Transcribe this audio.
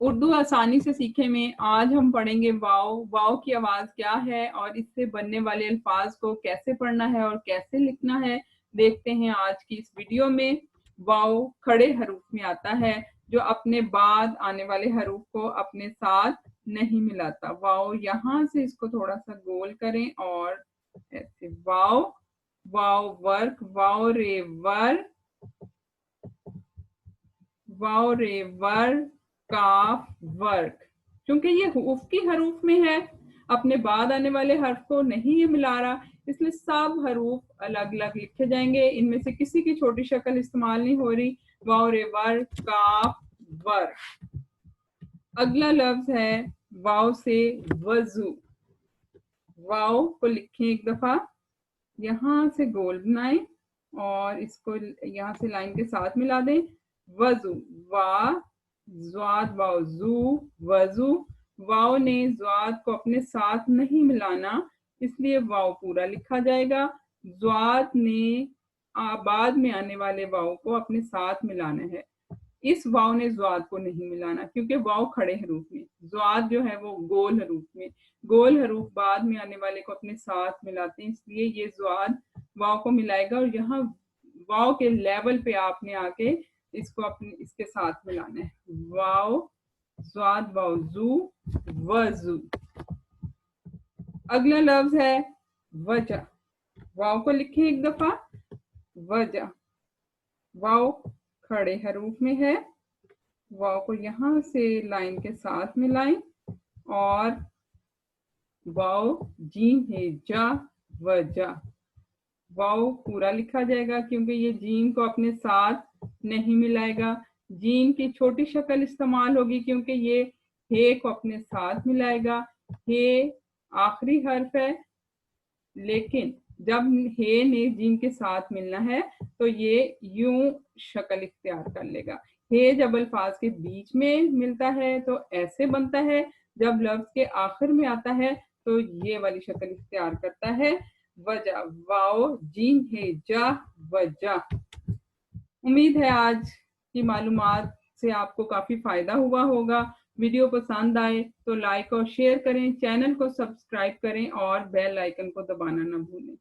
اردو آسانی سے سیکھے میں آج ہم پڑھیں گے واو۔ واو کی آواز کیا ہے اور اس سے بننے والے الفاظ کو کیسے پڑھنا ہے اور کیسے لکھنا ہے، دیکھتے ہیں آج کی اس ویڈیو میں۔ واو کھڑے حروف میں آتا ہے جو اپنے بعد آنے والے حروف کو اپنے ساتھ نہیں ملاتا۔ واو یہاں سے اس کو تھوڑا سا گول کریں اور ایسے واو، واو ورک، واو رے ور، واو رے ور، کاف ورک۔ چونکہ یہ حروف کی حروف میں ہے، اپنے بعد آنے والے حرف کو نہیں یہ ملا رہا، اس لیے سب حروف الگ الگ لکھے جائیں گے، ان میں سے کسی کی چھوٹی شکل استعمال نہیں ہو رہی۔ واو رے ور، کاف ورک۔ اگلا لفظ ہے واو سے وضو۔ واو کو لکھیں ایک دفعہ، یہاں سے گول بنائیں اور اس کو یہاں سے لائن کے ساتھ ملا دیں۔ وضو، وا زواد واو زو، وضو۔ واو نے زواد کو اپنے ساتھ نہیں ملانا، اس لیے واو پورا لکھا جائے گا۔ زواد نے بعد میں آنے والے واو کو اپنے ساتھ ملانا ہے، اس واو نے زواد کو نہیں ملانا کیونکہ واو کھڑے حروف میں، زواد جو ہے وہ گول حروف میں، گول حروف بعد میں آنے والے کو اپنے ساتھ ملاتے ہیں، اس لیے یہ زواد واو کو ملائے گا اور یہاں واو کے لیول پہ آپ نے آ کے اس کو اس کے ساتھ ملانا ہے۔ واو زواد واو زو، وضو۔ اگلا لفظ ہے وجہ۔ واو کو لکھیں ایک دفعہ، وجہ۔ واو کھڑے حروف میں ہے، واو کو یہاں سے لائن کے ساتھ ملائیں اور واو جیم ہے جا، وجہ۔ واو پورا لکھا جائے گا کیونکہ یہ جیم کو اپنے ساتھ نہیں ملائے گا، جیم کی چھوٹی شکل استعمال ہوگی کیونکہ یہ ہے کو اپنے ساتھ ملائے گا۔ ہے آخری حرف ہے، لیکن جب ہے نے جیم کے ساتھ ملنا ہے تو یہ یوں شکل اختیار کر لے گا۔ ہے جب الفاظ کے بیچ میں ملتا ہے تو ایسے بنتا ہے، جب لفظ کے آخر میں آتا ہے تو یہ والی شکل اختیار کرتا ہے، وجہ۔ واو جیم ہے جا، وجہ۔ امید ہے آج کی معلومات سے آپ کو کافی فائدہ ہوا ہوگا۔ ویڈیو پسند آئے تو لائک اور شیئر کریں، چینل کو سبسکرائب کریں اور بیل آئیکن کو دبانا نہ بھولیں۔